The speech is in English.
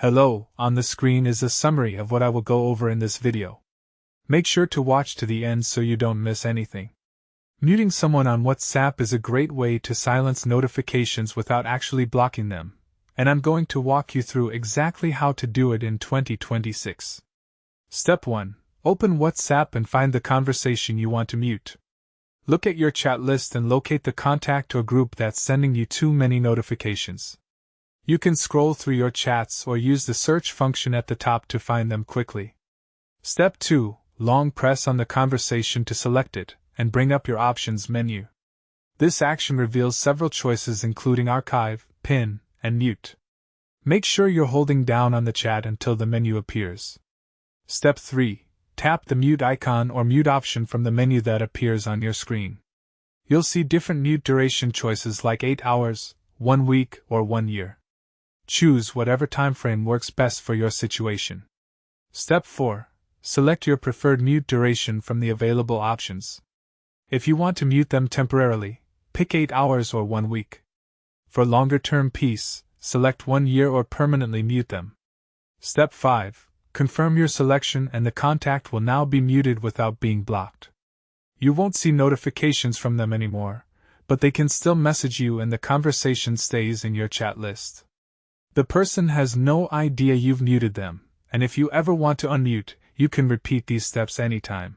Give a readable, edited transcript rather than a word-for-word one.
Hello, on the screen is a summary of what I will go over in this video. Make sure to watch to the end so you don't miss anything. Muting someone on WhatsApp is a great way to silence notifications without actually blocking them, and I'm going to walk you through exactly how to do it in 2026. Step 1. Open WhatsApp and find the conversation you want to mute. Look at your chat list and locate the contact or group that's sending you too many notifications. You can scroll through your chats or use the search function at the top to find them quickly. Step 2. Long press on the conversation to select it, and bring up your options menu. This action reveals several choices including archive, pin, and mute. Make sure you're holding down on the chat until the menu appears. Step 3. Tap the mute icon or mute option from the menu that appears on your screen. You'll see different mute duration choices like 8 hours, 1 week, or 1 year. Choose whatever time frame works best for your situation. Step 4. Select your preferred mute duration from the available options. If you want to mute them temporarily, pick 8 hours or 1 week. For longer-term peace, select 1 year or permanently mute them. Step 5. Confirm your selection and the contact will now be muted without being blocked. You won't see notifications from them anymore, but they can still message you and the conversation stays in your chat list. The person has no idea you've muted them, and if you ever want to unmute, you can repeat these steps anytime.